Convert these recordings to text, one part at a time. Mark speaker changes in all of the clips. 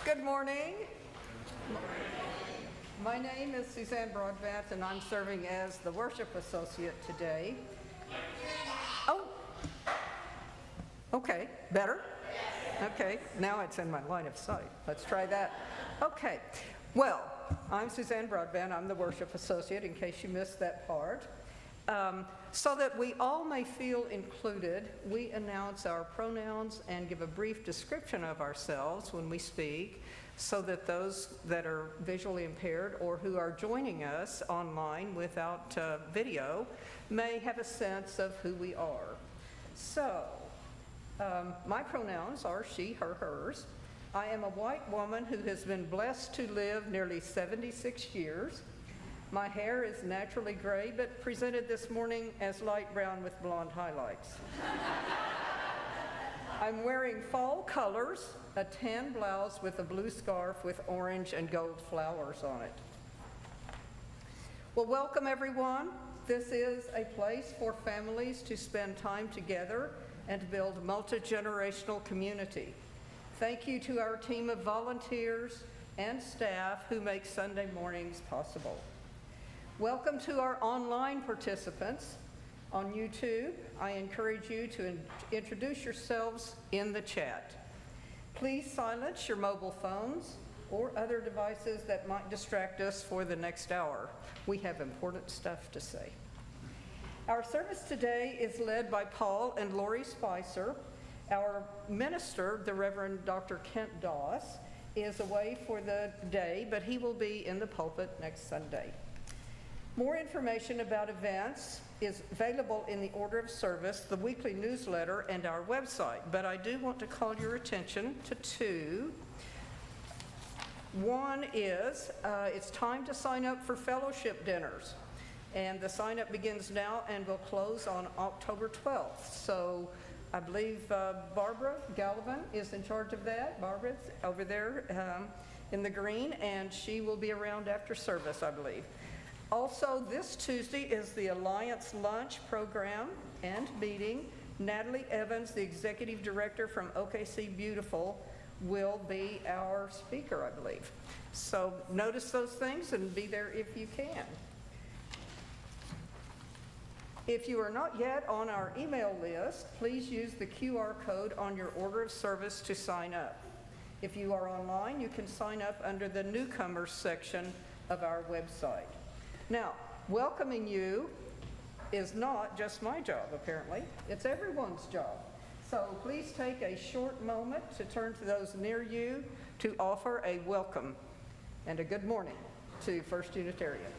Speaker 1: Good morning. My name is Suzanne Broadbent, and I'm serving as the worship associate today. Oh, okay, better? Okay, now it's in my line of sight. Let's try that. Okay, well, I'm Suzanne Broadbent. I'm the worship associate, in case you missed that part. So that we all may feel included, we announce our pronouns and give a brief description of ourselves when we speak, so that those that are visually impaired or who are joining us online without video may have a sense of who we are. So, my pronouns are she, her, hers. I am a white woman who has been blessed to live nearly 76 years. My hair is naturally gray, but presented this morning as light brown with blonde highlights. I'm wearing fall colors, a tan blouse with a blue scarf with orange and gold flowers on it. Well, welcome everyone. This is a place for families to spend time together and to build multi-generational community. Thank you to our team of volunteers and staff who make Sunday mornings possible. Welcome to our online participants on YouTube. I encourage you to introduce yourselves in the chat. Please silence your mobile phones or other devices that might distract us for the next hour. We have important stuff to say. Our service today is led by Paul and Lori Spicer. Our minister, the Reverend Dr. Kent Doss, is away for the day, but he will be in the pulpit next Sunday. More information about events is available in the order of service, the weekly newsletter, and our website. But I do want to call your attention to two. One is it's time to sign up for fellowship dinners. And the sign up begins now and will close on October 12th. So I believe Barbara Gallivan is in charge of that. Barbara's over there in the green, and she will be around after service, I believe. Also, this Tuesday is the Alliance Lunch Program and meeting. Natalie Evans, the Executive Director from OKC Beautiful, will be our speaker, I believe. So notice those things and be there if you can. If you are not yet on our email list, please use the QR code on your order of service to sign up. If you are online, you can sign up under the newcomers section of our website. Now, welcoming you is not just my job, apparently. It's everyone's job. So please take a short moment to turn to those near you to offer a welcome and a good morning to First Unitarian.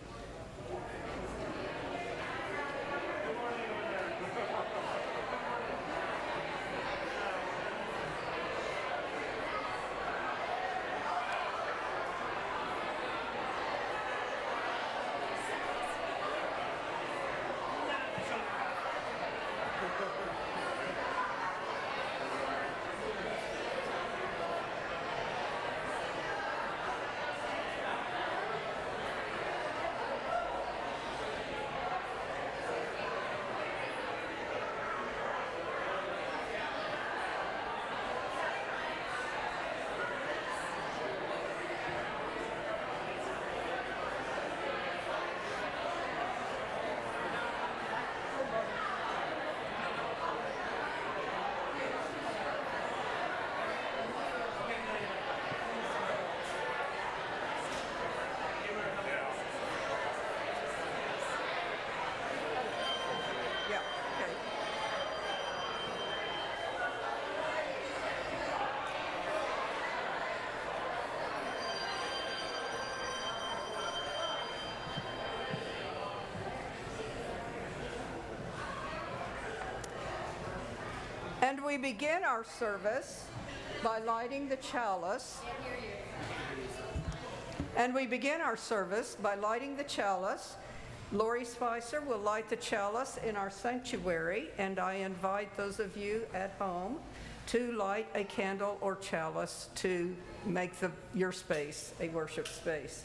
Speaker 1: And we begin our service by lighting the chalice. Lori Spicer will light the chalice in our sanctuary, and I invite those of you at home to light a candle or chalice to make your space a worship space.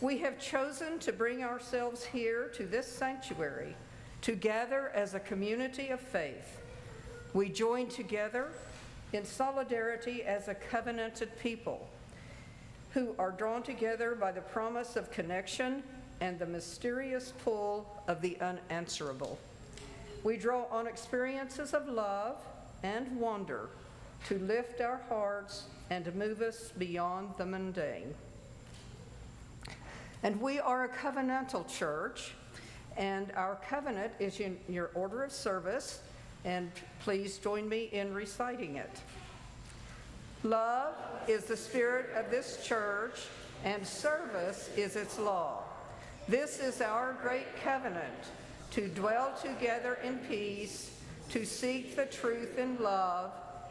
Speaker 1: We have chosen to bring ourselves here to this sanctuary to gather as a community of faith. We join together in solidarity as a covenanted people who are drawn together by the promise of connection and the mysterious pull of the unanswerable. We draw on experiences of love and wonder to lift our hearts and to move us beyond the mundane. And we are a covenantal church, and our covenant is in your order of service, and please join me in reciting it. Love is the spirit of this church, and service is its law. This is our great covenant, to dwell together in peace, to seek the truth in love,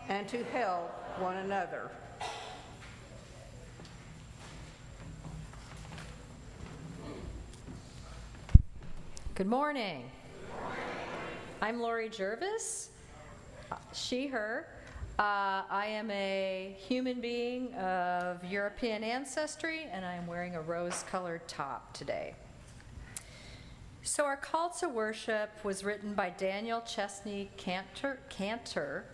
Speaker 1: and to help one another.
Speaker 2: Good morning. I'm Lori Jervis, she, her. I am a human being of European ancestry, and I'm wearing a rose-colored top today. So our call to worship was written by Daniel Chesney Cantor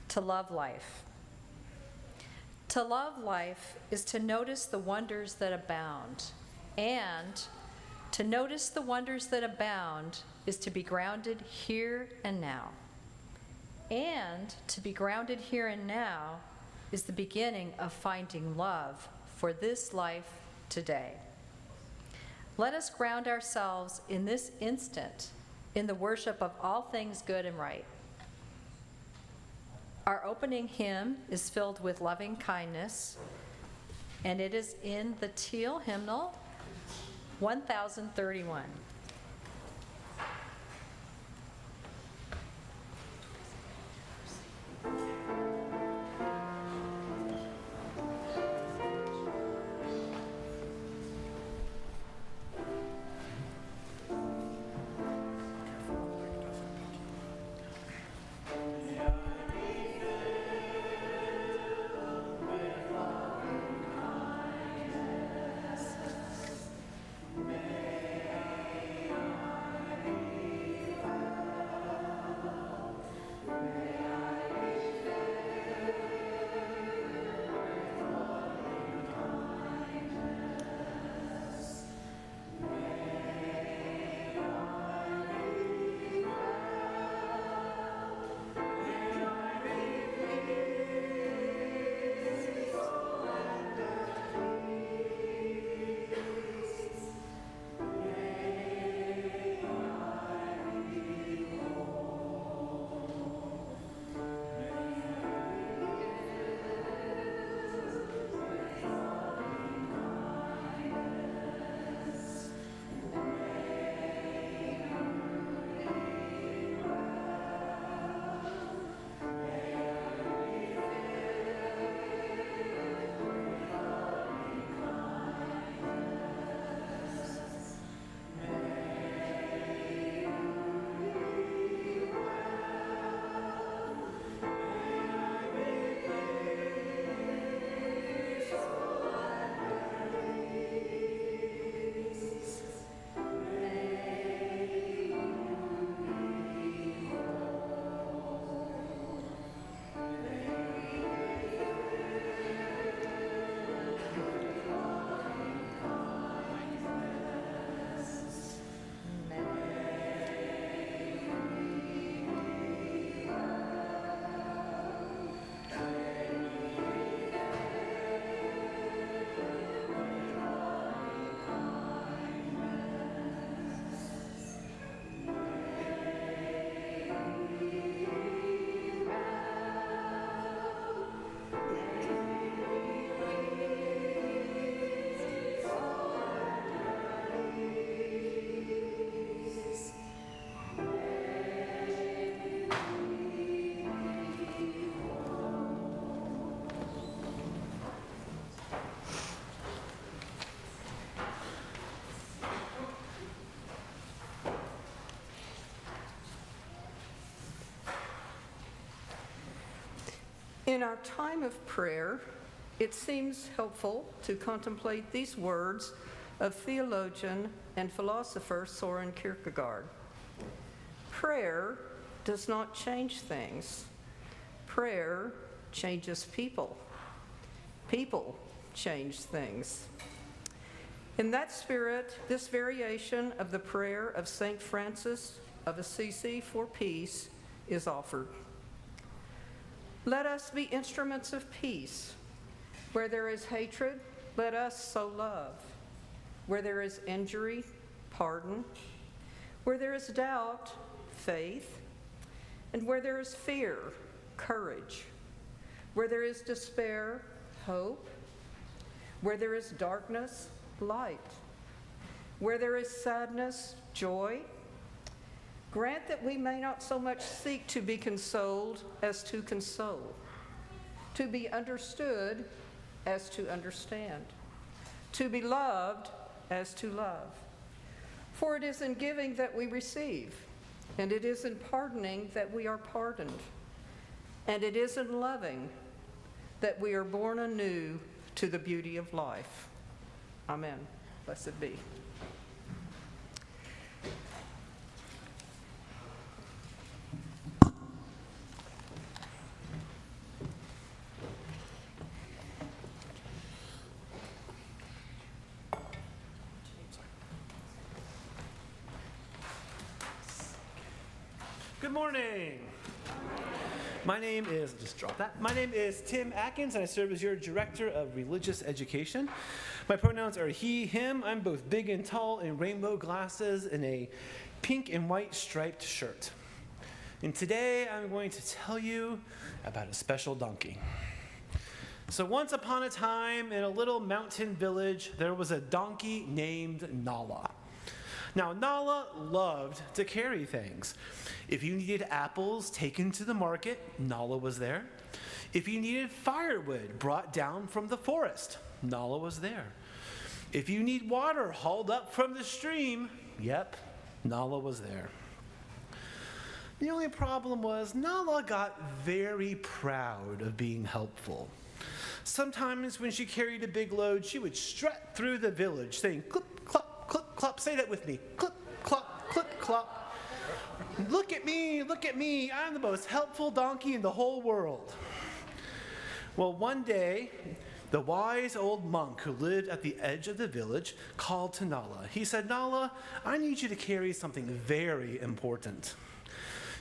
Speaker 2: to love life. To love life is to notice the wonders that abound, and to notice the wonders that abound is to be grounded here and now. And to be grounded here and now is the beginning of finding love for this life today. Let us ground ourselves in this instant in the worship of all things good and right. Our opening hymn is filled with loving kindness, and it is in the Teal hymnal 1031.
Speaker 1: In our time of prayer, it seems helpful to contemplate these words of theologian and philosopher Soren Kierkegaard. Prayer does not change things. Prayer changes people. People change things. In that spirit, this variation of the prayer of St. Francis of Assisi for peace is offered. Let us be instruments of peace. Where there is hatred, let us sow love. Where there is injury, pardon. Where there is doubt, faith. And where there is fear, courage. Where there is despair, hope. Where there is darkness, light. Where there is sadness, joy. Grant that we may not so much seek to be consoled as to console, to be understood as to understand, to be loved as to love. For it is in giving that we receive, and it is in pardoning that we are pardoned, and it is in loving that we are born anew to the beauty of life. Amen. Blessed be.
Speaker 3: Good morning. My name is, just drop that. My name is Tim Atkins, and I serve as your Director of Religious Education. My pronouns are he, him. I'm both big and tall in rainbow glasses and a pink and white striped shirt. And today I'm going to tell you about a special donkey. So once upon a time in a little mountain village, there was a donkey named Nala. Now, Nala loved to carry things. If you needed apples taken to the market, Nala was there. If you needed firewood brought down from the forest, Nala was there. If you need water hauled up from the stream, yep, Nala was there. The only problem was Nala got very proud of being helpful. Sometimes when she carried a big load, she would strut through the village saying, clip, clop, clip, clop. Say that with me. Clip, clop, clip, clop. Look at me, I'm the most helpful donkey in the whole world. Well, one day, the wise old monk who lived at the edge of the village called to Nala. He said, Nala, I need you to carry something very important.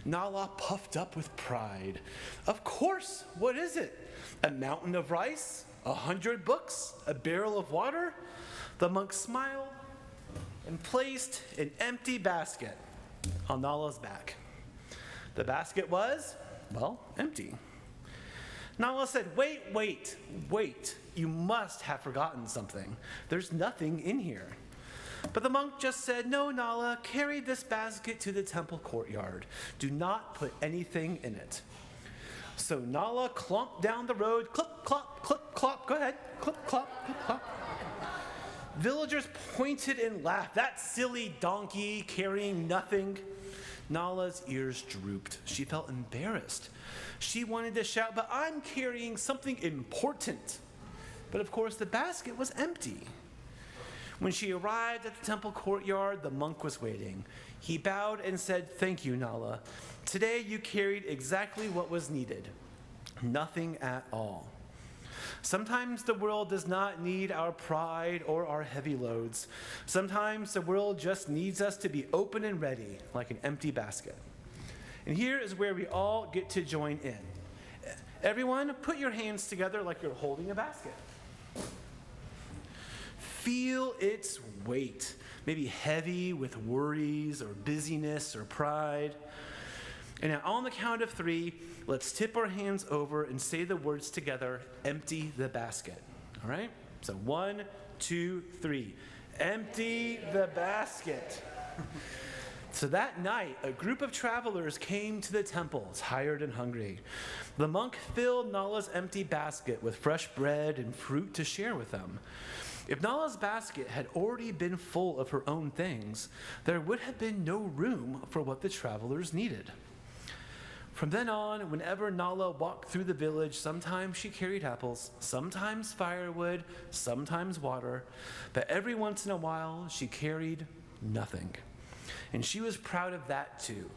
Speaker 3: Nala puffed up with pride. Of course, what is it? A mountain of rice? 100 books? A barrel of water? The monk smiled and placed an empty basket on Nala's back. The basket was, well, empty. Nala said, wait. You must have forgotten something. There's nothing in here. But the monk just said, no, Nala, carry this basket to the temple courtyard. Do not put anything in it. So Nala clumped down the road, clip, clop, clip, clop. Go ahead, clip, clop, clip, clop. Villagers pointed and laughed. That silly donkey carrying nothing. Nala's ears drooped. She felt embarrassed. She wanted to shout, but I'm carrying something important. But of course, the basket was empty. When she arrived at the temple courtyard, the monk was waiting. He bowed and said, thank you, Nala. Today you carried exactly what was needed. Nothing at all. Sometimes the world does not need our pride or our heavy loads. Sometimes the world just needs us to be open and ready, like an empty basket. And here is where we all get to join in. Everyone, put your hands together like you're holding a basket. Feel its weight, maybe heavy with worries or busyness or pride. And now on the count of 3, let's tip our hands over and say the words together, empty the basket. All right? So 1, 2, 3. Empty the basket. So that night, a group of travelers came to the temple, tired and hungry. The monk filled Nala's empty basket with fresh bread and fruit to share with them. If Nala's basket had already been full of her own things, there would have been no room for what the travelers needed. From then on, whenever Nala walked through the village, sometimes she carried apples, sometimes firewood, sometimes water, but every once in a while she carried nothing. And she was proud of that too,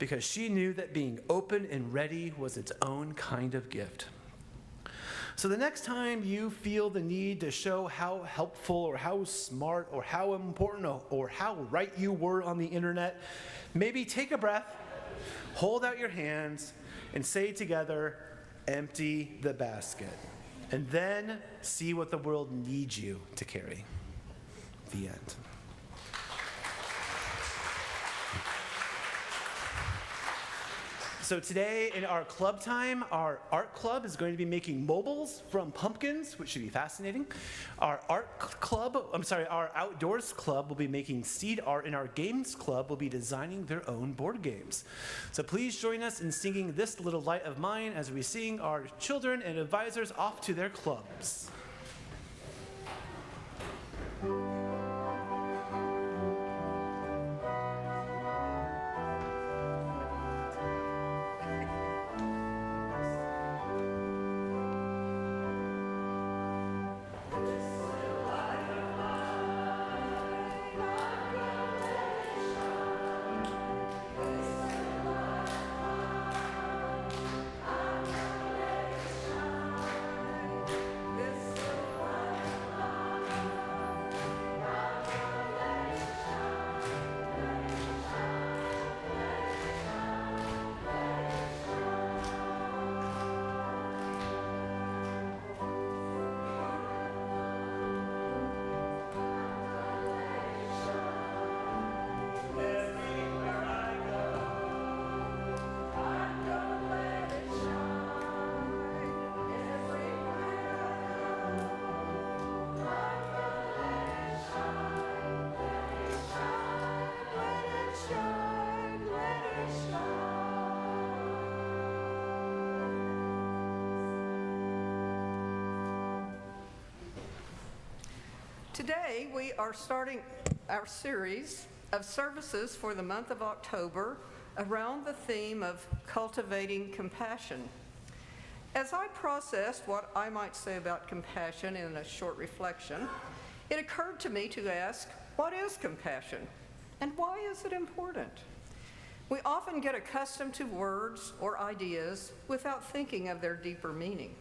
Speaker 3: because she knew that being open and ready was its own kind of gift. So the next time you feel the need to show how helpful or how smart or how important or how right you were on the internet, maybe take a breath, hold out your hands, and say together, empty the basket. And then see what the world needs you to carry. The end. So today in our club time, our art club is going to be making mobiles from pumpkins, which should be fascinating. Our outdoors club will be making seed art, and our games club will be designing their own board games. So please join us in singing This Little Light of Mine as we sing our children and advisors off to their clubs.
Speaker 1: Today, we are starting our series of services for the month of October around the theme of cultivating compassion. As I processed what I might say about compassion in a short reflection, it occurred to me to ask, what is compassion? And why is it important? We often get accustomed to words or ideas without thinking of their deeper meaning.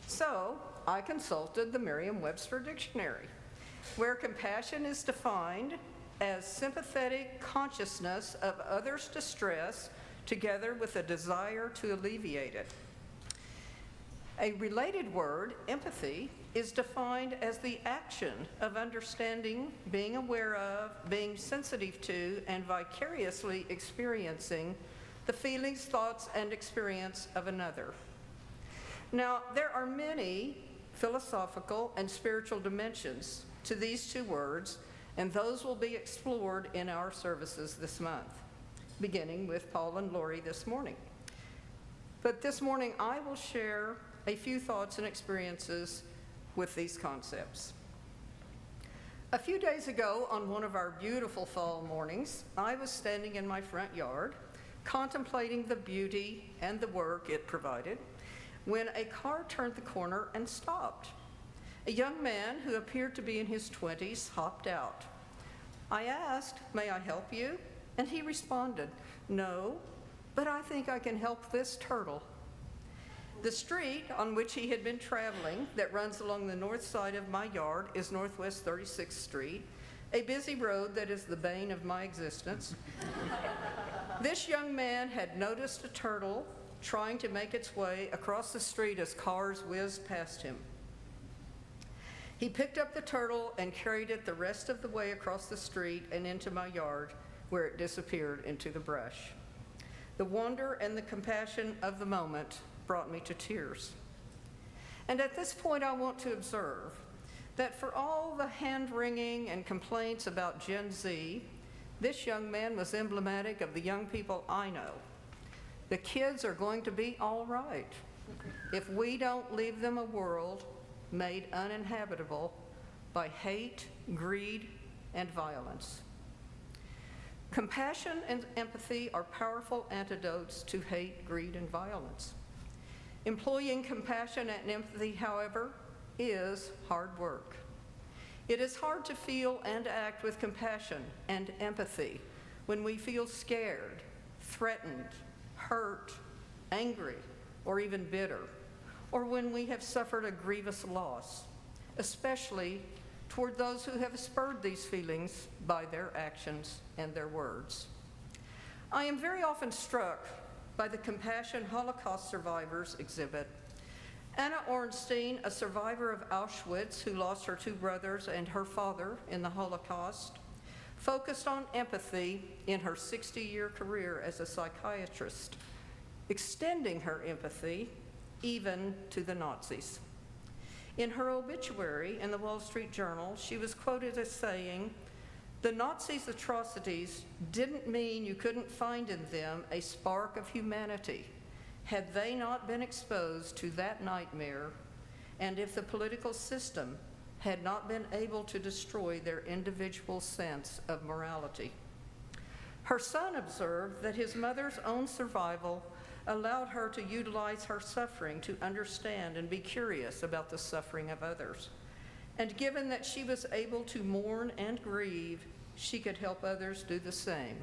Speaker 1: So, I consulted the Merriam-Webster Dictionary, where compassion is defined as sympathetic consciousness of others' distress together with a desire to alleviate it. A related word, empathy, is defined as the action of understanding, being aware of, being sensitive to, and vicariously experiencing the feelings, thoughts, and experience of another. Now, there are many philosophical and spiritual dimensions to these two words, and those will be explored in our services this month, beginning with Paul and Lori this morning. But this morning, I will share a few thoughts and experiences with these concepts. A few days ago, on one of our beautiful fall mornings, I was standing in my front yard, contemplating the beauty and the work it provided, when a car turned the corner and stopped. A young man who appeared to be in his 20s hopped out. I asked, "May I help you?" And he responded, "No, but I think I can help this turtle." The street on which he had been traveling that runs along the north side of my yard is Northwest 36th Street, a busy road that is the bane of my existence. This young man had noticed a turtle trying to make its way across the street as cars whizzed past him. He picked up the turtle and carried it the rest of the way across the street and into my yard, where it disappeared into the brush. The wonder and the compassion of the moment brought me to tears. And at this point, I want to observe that for all the hand-wringing and complaints about Gen Z, this young man was emblematic of the young people I know. The kids are going to be all right if we don't leave them a world made uninhabitable by hate, greed, and violence. Compassion and empathy are powerful antidotes to hate, greed, and violence. Employing compassion and empathy, however, is hard work. It is hard to feel and act with compassion and empathy when we feel scared, threatened, hurt, angry, or even bitter, or when we have suffered a grievous loss, especially toward those who have spurred these feelings by their actions and their words. I am very often struck by the compassion Holocaust survivors exhibit. Anna Ornstein, a survivor of Auschwitz who lost her 2 brothers and her father in the Holocaust, focused on empathy in her 60-year career as a psychiatrist, extending her empathy even to the Nazis. In her obituary in the Wall Street Journal, she was quoted as saying, "The Nazis' atrocities didn't mean you couldn't find in them a spark of humanity had they not been exposed to that nightmare, and if the political system had not been able to destroy their individual sense of morality." Her son observed that his mother's own survival allowed her to utilize her suffering to understand and be curious about the suffering of others. And given that she was able to mourn and grieve, she could help others do the same.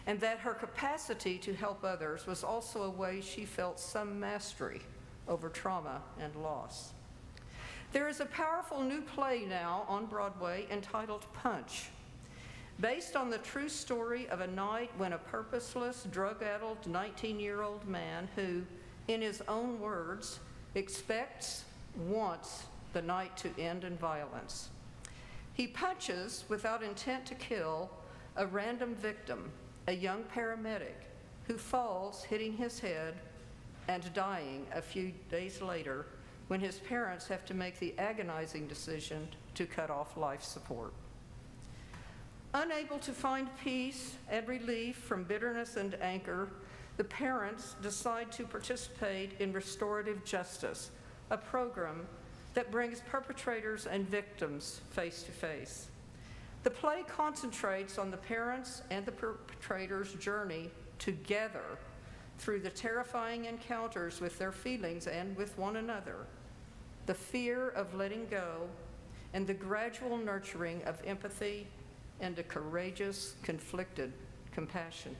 Speaker 1: And that her capacity to help others was also a way she felt some mastery over trauma and loss. There is a powerful new play now on Broadway entitled Punch, based on the true story of a night when a purposeless, drug-addled 19-year-old man who, in his own words, wants the night to end in violence. He punches, without intent to kill, a random victim, a young paramedic, who falls, hitting his head and dying a few days later when his parents have to make the agonizing decision to cut off life support. Unable to find peace and relief from bitterness and anger, the parents decide to participate in restorative justice, a program that brings perpetrators and victims face to face. The play concentrates on the parents' and the perpetrators' journey together through the terrifying encounters with their feelings and with one another, the fear of letting go, and the gradual nurturing of empathy and a courageous, conflicted compassion.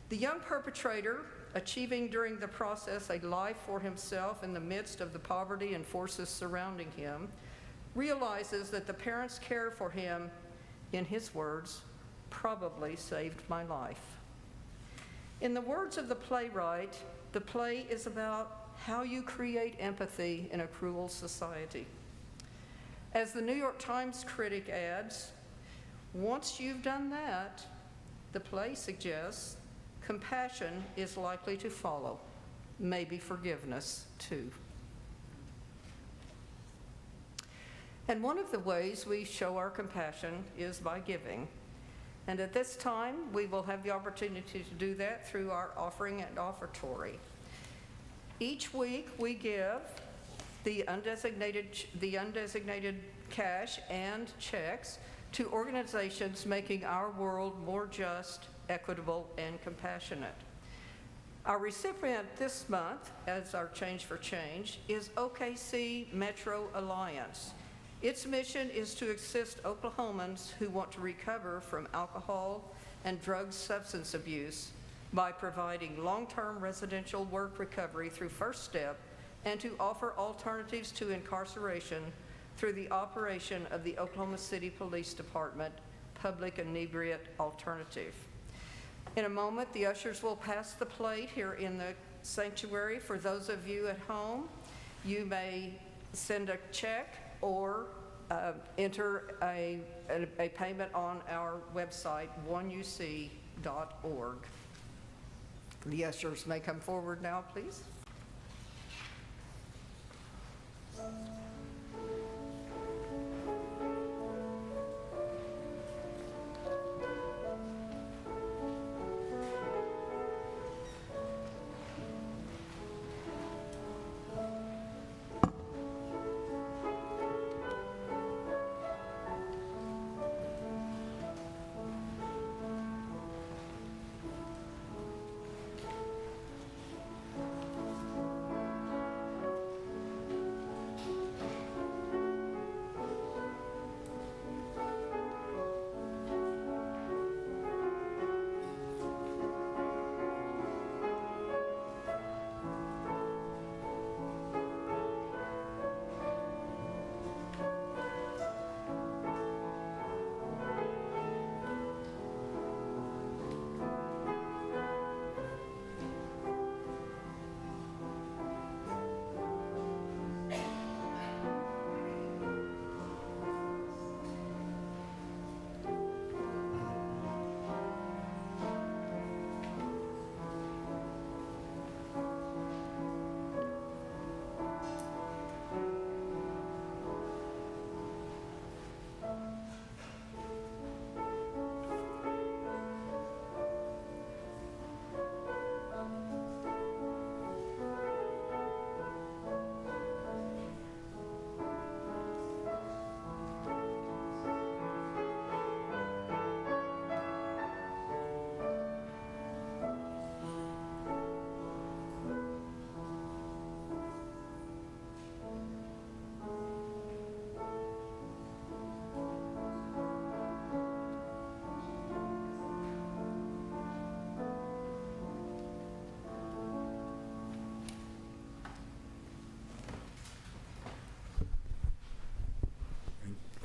Speaker 1: The young perpetrator, achieving during the process a life for himself in the midst of the poverty and forces surrounding him, realizes that the parents' care for him, in his words, probably saved my life. In the words of the playwright, the play is about how you create empathy in a cruel society. As the New York Times critic adds, once you've done that, the play suggests, compassion is likely to follow, maybe forgiveness too. And one of the ways we show our compassion is by giving. And at this time, we will have the opportunity to do that through our offering and offertory. Each week, we give the undesignated cash and checks to organizations making our world more just, equitable, and compassionate. Our recipient this month, as our Change for Change, is OKC Metro Alliance. Its mission is to assist Oklahomans who want to recover from alcohol and drug substance abuse by providing long-term residential work recovery through First Step and to offer alternatives to incarceration through the operation of the Oklahoma City Police Department Public Inebriate Alternative. In a moment, the ushers will pass the plate here in the sanctuary. For those of you at home, you may send a check or enter a payment on our website, oneuc.org. The ushers may come forward now, please.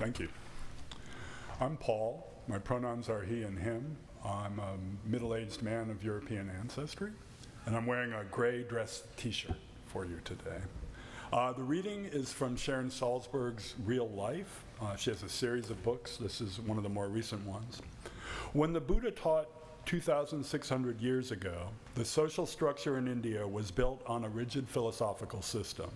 Speaker 4: Thank you. I'm Paul. My pronouns are he and him. I'm a middle-aged man of European ancestry, and I'm wearing a gray dress t-shirt for you today. The reading is from Sharon Salzberg's Real Life. She has a series of books. This is one of the more recent ones. When the Buddha taught 2,600 years ago, the social structure in India was built on a rigid philosophical system.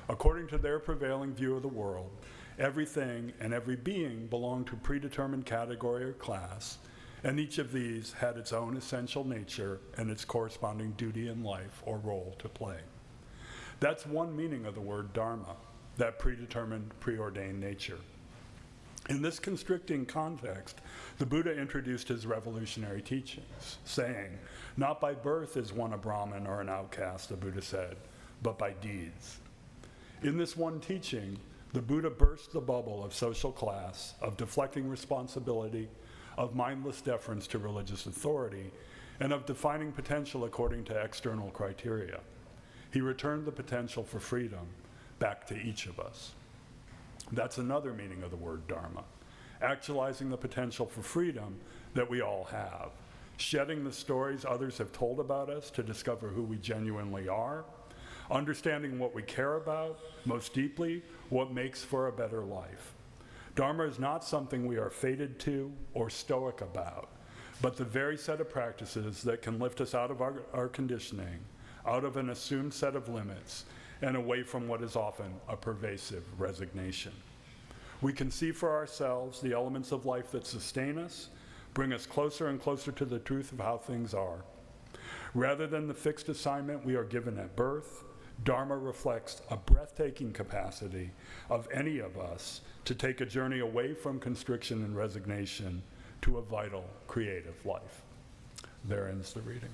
Speaker 4: According to their prevailing view of the world, everything and every being belonged to a predetermined category or class, and each of these had its own essential nature and its corresponding duty in life or role to play. That's one meaning of the word dharma, that predetermined, preordained nature. In this constricting context, the Buddha introduced his revolutionary teachings, saying, "Not by birth is one a Brahmin or an outcast," the Buddha said, "but by deeds." In this one teaching, the Buddha burst the bubble of social class, of deflecting responsibility, of mindless deference to religious authority, and of defining potential according to external criteria. He returned the potential for freedom back to each of us. That's another meaning of the word dharma, actualizing the potential for freedom that we all have, shedding the stories others have told about us to discover who we genuinely are, understanding what we care about most deeply, what makes for a better life. Dharma is not something we are fated to or stoic about, but the very set of practices that can lift us out of our conditioning, out of an assumed set of limits, and away from what is often a pervasive resignation. We can see for ourselves the elements of life that sustain us, bring us closer and closer to the truth of how things are. Rather than the fixed assignment we are given at birth, Dharma reflects a breathtaking capacity of any of us to take a journey away from constriction and resignation to a vital, creative life. There ends the reading.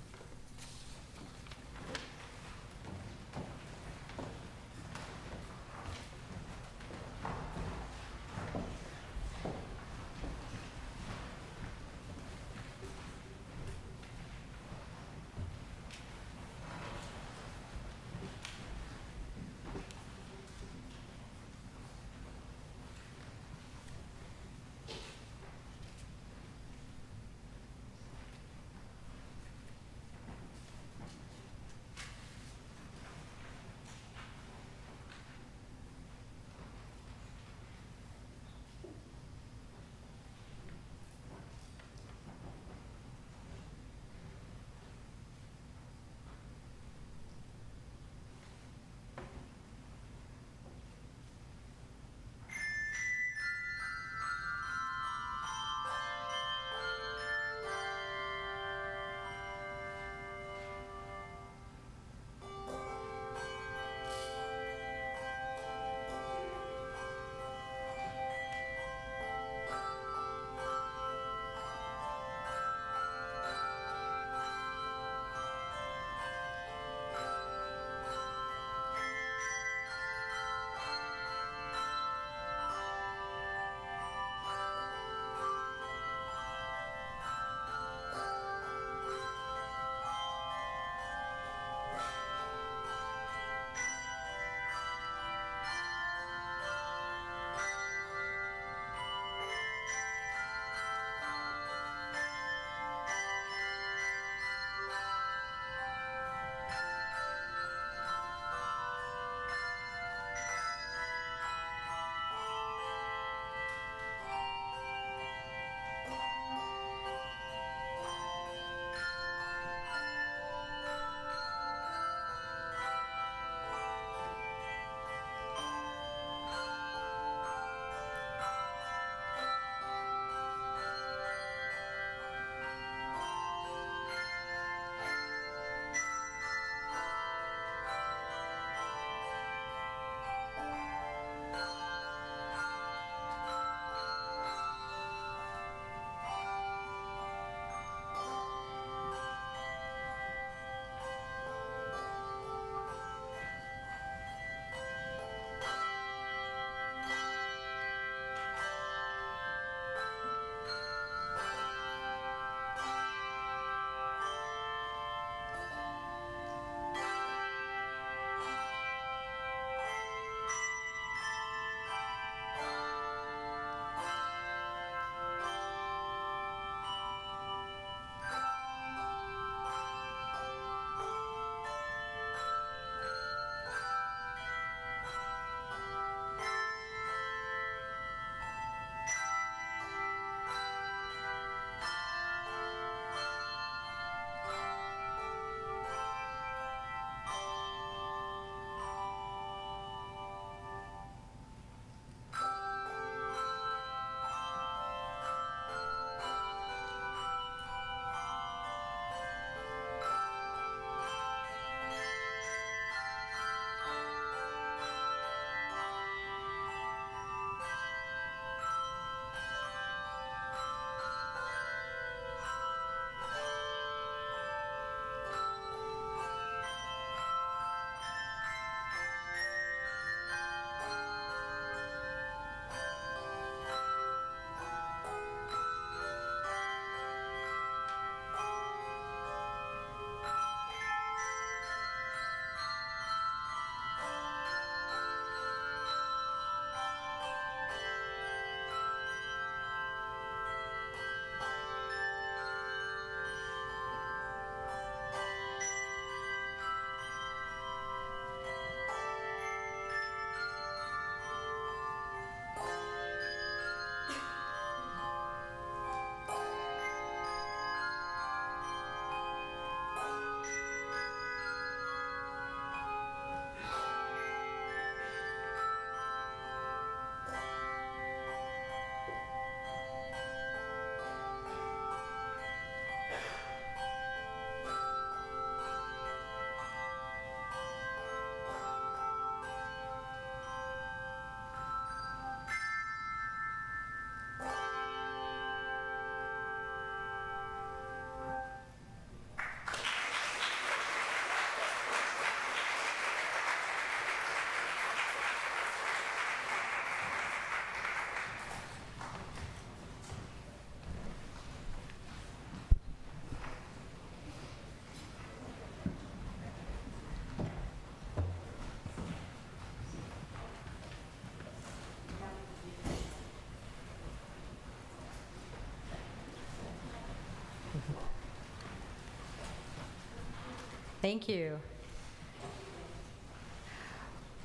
Speaker 2: Thank you.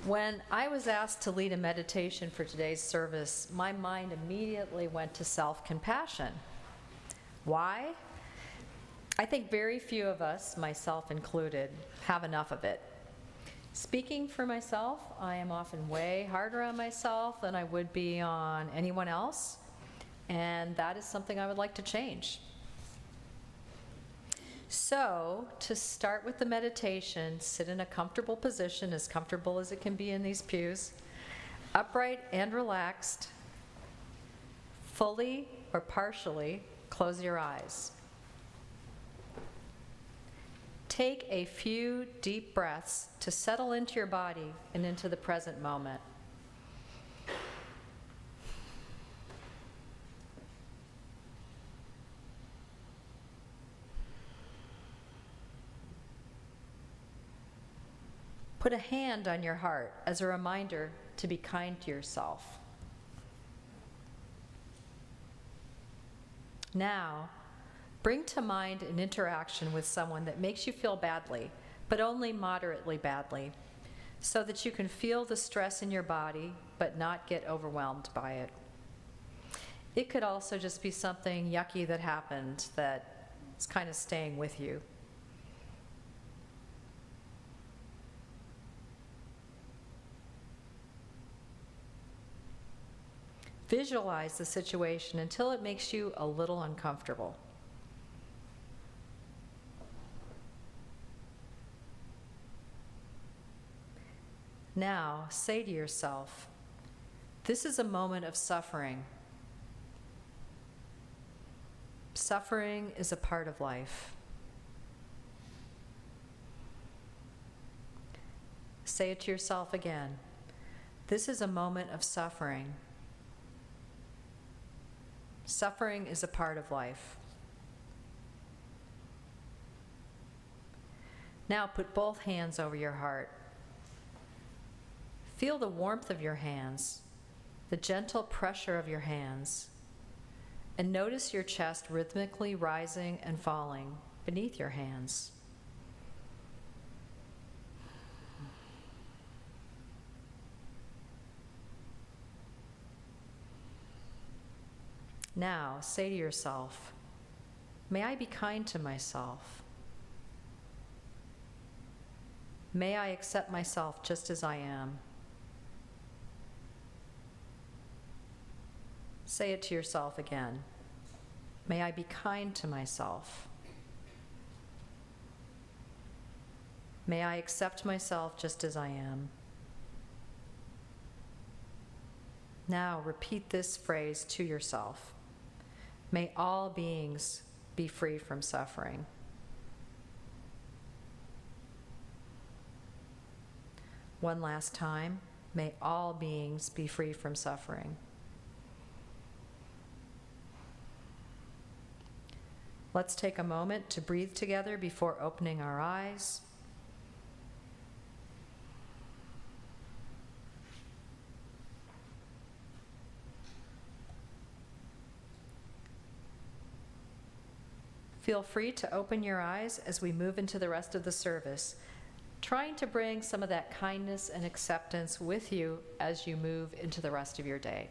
Speaker 2: When I was asked to lead a meditation for today's service, my mind immediately went to self-compassion. Why? I think very few of us, myself included, have enough of it. Speaking for myself, I am often way harder on myself than I would be on anyone else, and that is something I would like to change. So, to start with the meditation, sit in a comfortable position, as comfortable as it can be in these pews, upright and relaxed, fully or partially close your eyes. Take a few deep breaths to settle into your body and into the present moment. Put a hand on your heart as a reminder to be kind to yourself. Now, bring to mind an interaction with someone that makes you feel badly, but only moderately badly, so that you can feel the stress in your body, but not get overwhelmed by it. It could also just be something yucky that happened that is kind of staying with you. Visualize the situation until it makes you a little uncomfortable. Now, say to yourself, this is a moment of suffering. Suffering is a part of life. Say it to yourself again. This is a moment of suffering. Suffering is a part of life. Now put both hands over your heart. Feel the warmth of your hands, the gentle pressure of your hands, and notice your chest rhythmically rising and falling beneath your hands. Now, say to yourself, may I be kind to myself. May I accept myself just as I am. Say it to yourself again. May I be kind to myself. May I accept myself just as I am. Now repeat this phrase to yourself. May all beings be free from suffering. One last time. May all beings be free from suffering. Let's take a moment to breathe together before opening our eyes. Feel free to open your eyes as we move into the rest of the service, trying to bring some of that kindness and acceptance with you as you move into the rest of your day.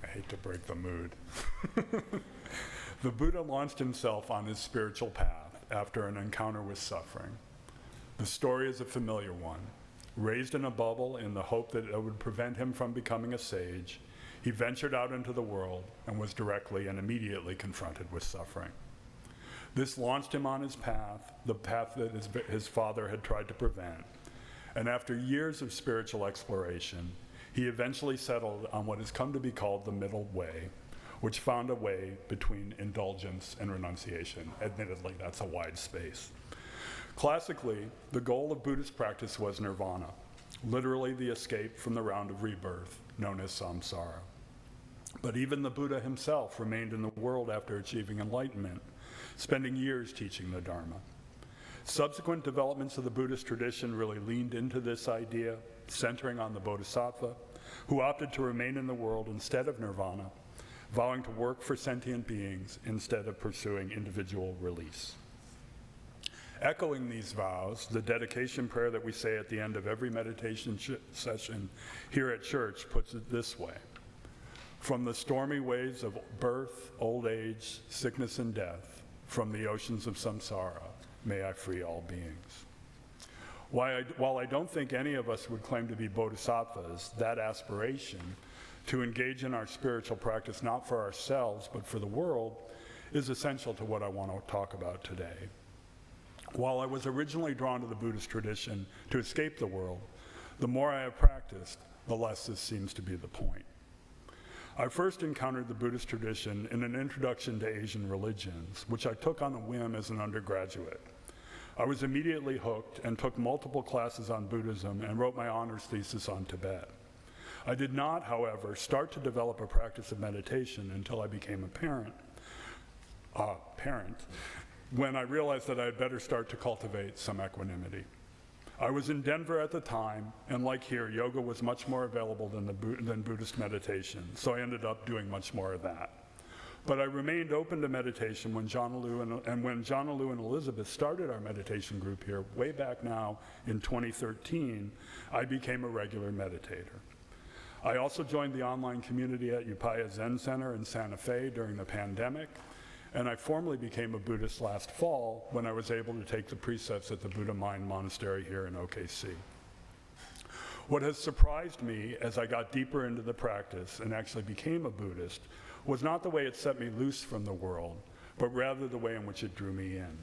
Speaker 4: I hate to break the mood. The Buddha launched himself on his spiritual path after an encounter with suffering. The story is a familiar one. Raised in a bubble in the hope that it would prevent him from becoming a sage, he ventured out into the world and was directly and immediately confronted with suffering. This launched him on his path, the path that his father had tried to prevent. And after years of spiritual exploration, he eventually settled on what has come to be called the middle way, which found a way between indulgence and renunciation. Admittedly, that's a wide space. Classically, the goal of Buddhist practice was nirvana, literally the escape from the round of rebirth, known as samsara. But even the Buddha himself remained in the world after achieving enlightenment, spending years teaching the Dharma. Subsequent developments of the Buddhist tradition really leaned into this idea, centering on the Bodhisattva, who opted to remain in the world instead of nirvana, vowing to work for sentient beings instead of pursuing individual release. Echoing these vows, the dedication prayer that we say at the end of every meditation session here at church puts it this way: from the stormy waves of birth, old age, sickness, and death, from the oceans of samsara, may I free all beings. While I don't think any of us would claim to be bodhisattvas, that aspiration to engage in our spiritual practice not for ourselves but for the world is essential to what I want to talk about today. While I was originally drawn to the Buddhist tradition to escape the world, the more I have practiced, the less this seems to be the point. I first encountered the Buddhist tradition in an introduction to Asian religions, which I took on a whim as an undergraduate. I was immediately hooked and took multiple classes on Buddhism and wrote my honors thesis on Tibet. I did not, however, start to develop a practice of meditation until I became a parent, when I realized that I had better start to cultivate some equanimity. I was in Denver at the time, and like here, yoga was much more available than Buddhist meditation, so I ended up doing much more of that. But I remained open to meditation when John Lou and Elizabeth started our meditation group here way back now in 2013, I became a regular meditator. I also joined the online community at Upaya Zen Center in Santa Fe during the pandemic, and I formally became a Buddhist last fall when I was able to take the precepts at the Buddha Mind Monastery here in OKC. What has surprised me as I got deeper into the practice and actually became a Buddhist was not the way it set me loose from the world, but rather the way in which it drew me in.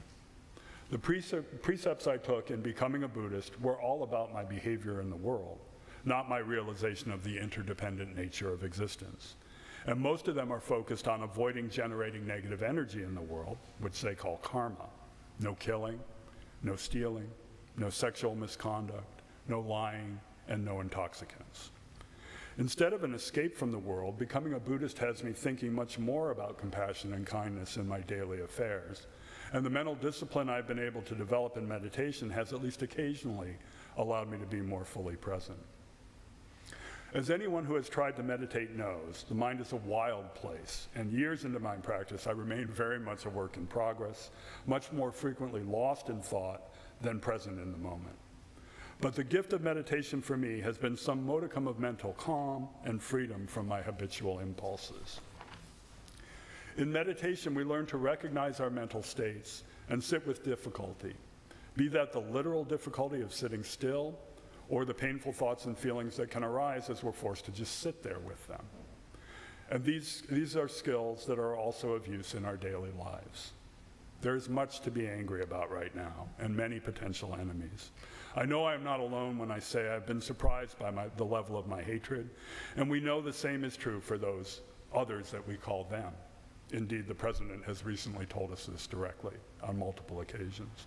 Speaker 4: The precepts I took in becoming a Buddhist were all about my behavior in the world, not my realization of the interdependent nature of existence. And most of them are focused on avoiding generating negative energy in the world, which they call karma. No killing, no stealing, no sexual misconduct, no lying, and no intoxicants. Instead of an escape from the world, becoming a Buddhist has me thinking much more about compassion and kindness in my daily affairs. And the mental discipline I've been able to develop in meditation has at least occasionally allowed me to be more fully present. As anyone who has tried to meditate knows, the mind is a wild place, and years into my practice, I remain very much a work in progress, much more frequently lost in thought than present in the moment. But the gift of meditation for me has been some modicum of mental calm and freedom from my habitual impulses. In meditation, we learn to recognize our mental states and sit with difficulty, be that the literal difficulty of sitting still, or the painful thoughts and feelings that can arise as we're forced to just sit there with them. And these are skills that are also of use in our daily lives. There's much to be angry about right now, and many potential enemies. I know I'm not alone when I say I've been surprised by the level of my hatred, and we know the same is true for those others that we call them. Indeed, the president has recently told us this directly on multiple occasions.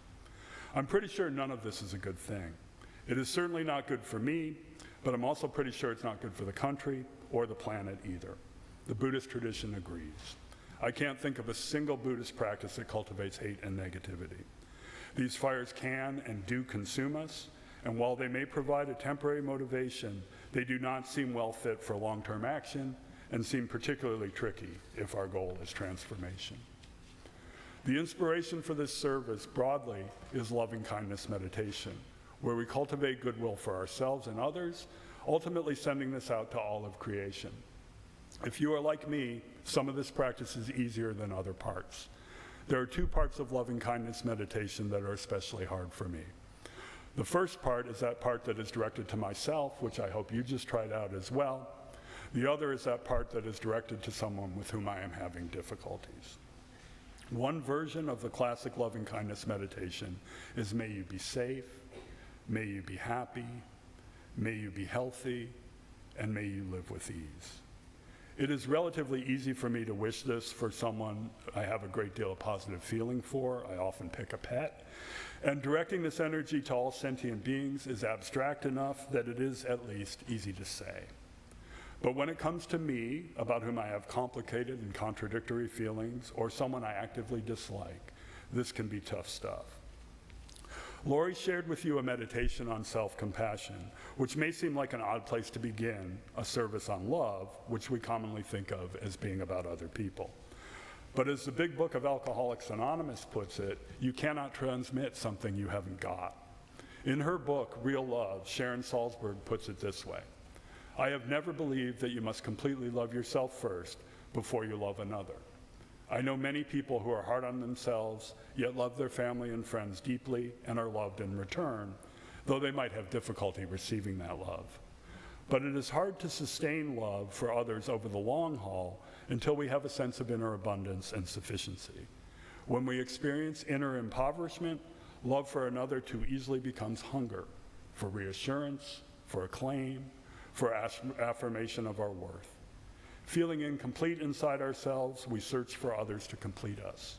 Speaker 4: I'm pretty sure none of this is a good thing. It is certainly not good for me, but I'm also pretty sure it's not good for the country or the planet either. The Buddhist tradition agrees. I can't think of a single Buddhist practice that cultivates hate and negativity. These fires can and do consume us, and while they may provide a temporary motivation, they do not seem well fit for long-term action and seem particularly tricky if our goal is transformation. The inspiration for this service broadly is loving kindness meditation, where we cultivate goodwill for ourselves and others, ultimately sending this out to all of creation. If you are like me, some of this practice is easier than other parts. There are two parts of loving kindness meditation that are especially hard for me. The first part is that part that is directed to myself, which I hope you just tried out as well. The other is that part that is directed to someone with whom I am having difficulties. One version of the classic loving kindness meditation is may you be safe, may you be happy, may you be healthy, and may you live with ease. It is relatively easy for me to wish this for someone I have a great deal of positive feeling for. I often pick a pet. And directing this energy to all sentient beings is abstract enough that it is at least easy to say. But when it comes to me, about whom I have complicated and contradictory feelings, or someone I actively dislike, this can be tough stuff. Lori shared with you a meditation on self-compassion, which may seem like an odd place to begin, a service on love, which we commonly think of as being about other people. But as the big book of Alcoholics Anonymous puts it, you cannot transmit something you haven't got. In her book, Real Love, Sharon Salzberg puts it this way: I have never believed that you must completely love yourself first before you love another. I know many people who are hard on themselves, yet love their family and friends deeply and are loved in return, though they might have difficulty receiving that love. But it is hard to sustain love for others over the long haul until we have a sense of inner abundance and sufficiency. When we experience inner impoverishment, love for another too easily becomes hunger for reassurance, for acclaim, for affirmation of our worth. Feeling incomplete inside ourselves, we search for others to complete us.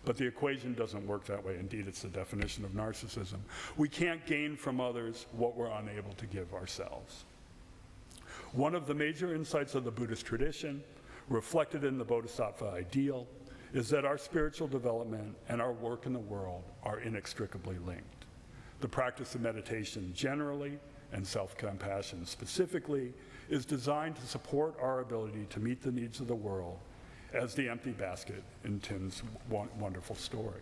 Speaker 4: But the equation doesn't work that way. Indeed, it's the definition of narcissism. We can't gain from others what we're unable to give ourselves. One of the major insights of the Buddhist tradition, reflected in the Bodhisattva ideal, is that our spiritual development and our work in the world are inextricably linked. The practice of meditation generally, and self-compassion specifically, is designed to support our ability to meet the needs of the world, as the empty basket in Tim's wonderful story.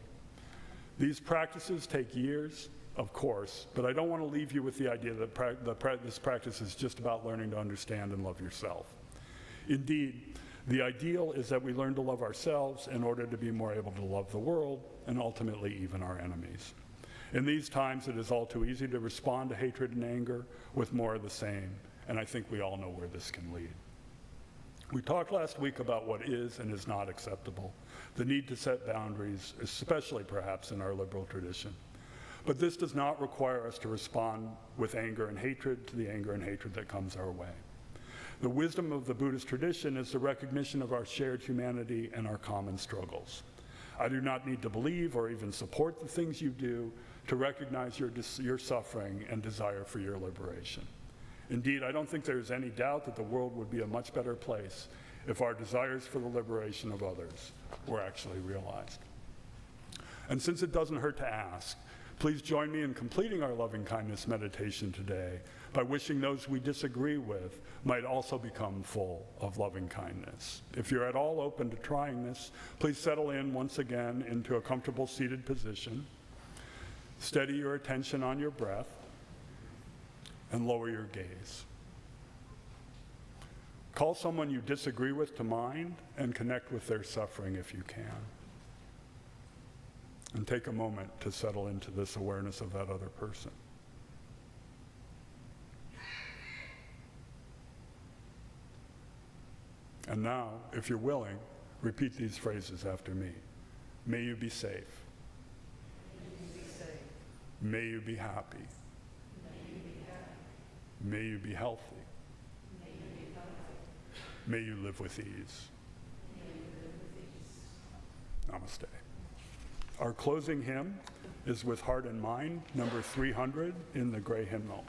Speaker 4: These practices take years, of course, but I don't want to leave you with the idea that this practice is just about learning to understand and love yourself. Indeed, the ideal is that we learn to love ourselves in order to be more able to love the world and ultimately even our enemies. In these times, it is all too easy to respond to hatred and anger with more of the same, and I think we all know where this can lead. We talked last week about what is and is not acceptable, the need to set boundaries, especially perhaps in our liberal tradition. But this does not require us to respond with anger and hatred to the anger and hatred that comes our way. The wisdom of the Buddhist tradition is the recognition of our shared humanity and our common struggles. I do not need to believe or even support the things you do to recognize your suffering and desire for your liberation. Indeed, I don't think there's any doubt that the world would be a much better place if our desires for the liberation of others were actually realized. And since it doesn't hurt to ask, please join me in completing our loving kindness meditation today by wishing those we disagree with might also become full of loving kindness. If you're at all open to trying this, please settle in once again into a comfortable seated position. Steady your attention on your breath and lower your gaze. Call someone you disagree with to mind and connect with their suffering if you can. And take a moment to settle into this awareness of that other person. And now, if you're willing, repeat these phrases after me. May you be safe. May you be happy. May you be healthy. May you live with ease. Namaste. Our closing hymn is With Heart and Mind, number 300 in the gray hymnal.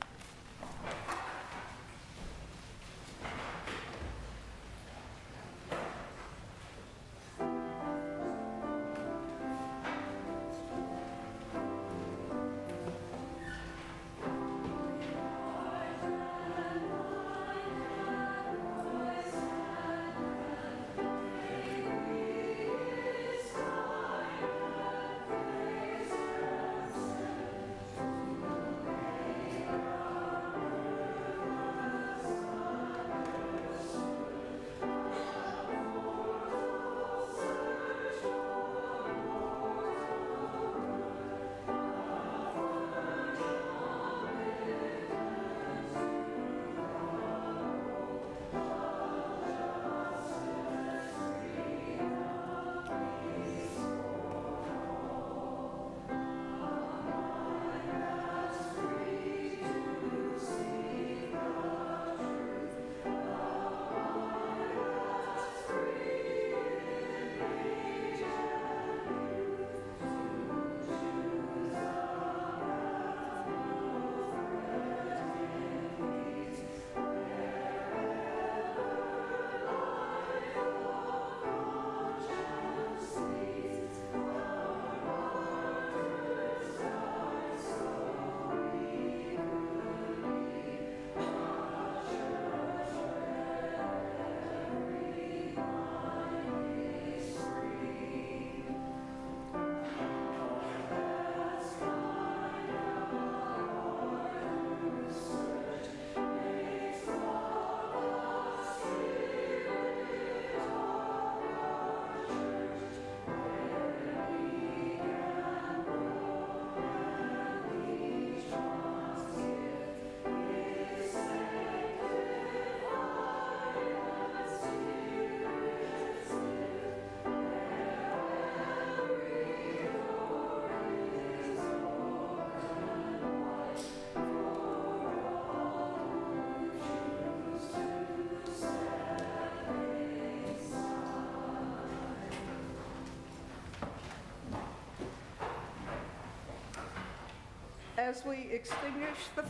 Speaker 1: as we extinguish the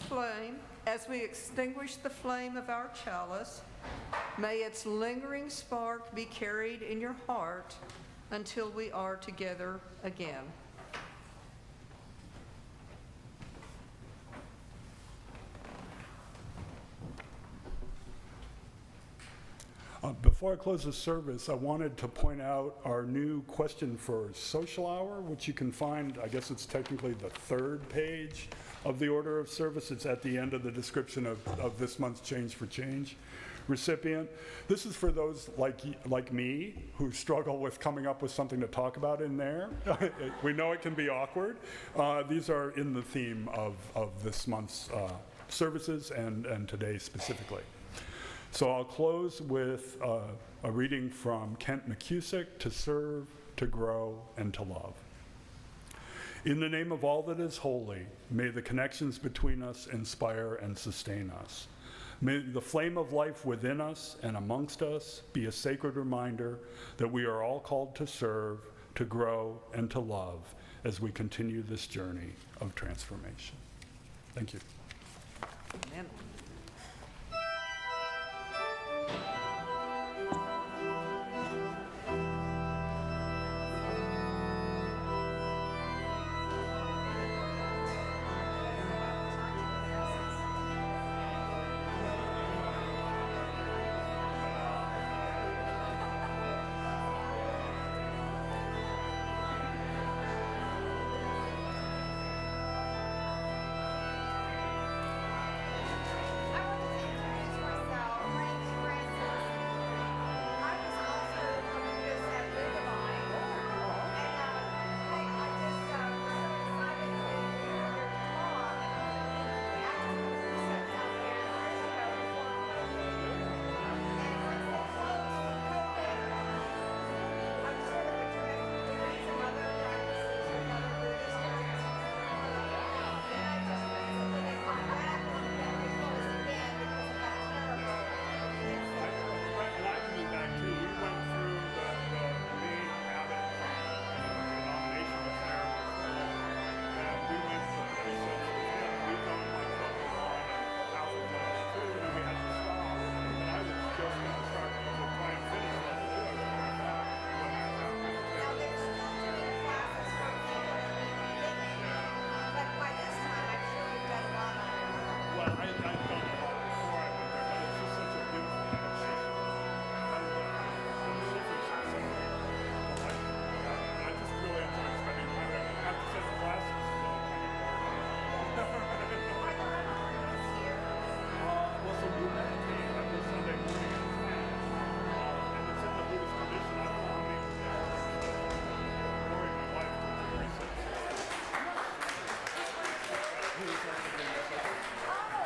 Speaker 1: flame of our chalice, may its lingering spark be carried in your heart until we are together again.
Speaker 4: Before I close the service, I wanted to point out our new question for social hour, which you can find, I guess it's technically the third page of the order of service. It's at the end of the description of this month's Change for Change recipient. This is for those like me who struggle with coming up with something to talk about in there. We know it can be awkward. These are in the theme of this month's services and today specifically. So I'll close with a reading from Kent McCusick, To Serve, to Grow, and to Love. In the name of all that is holy, may the connections between us inspire and sustain us. May the flame of life within us and amongst us be a sacred reminder that we are all called to serve, to grow, and to love as we continue this journey of transformation. Thank you.
Speaker 1: Amen.
Speaker 4: I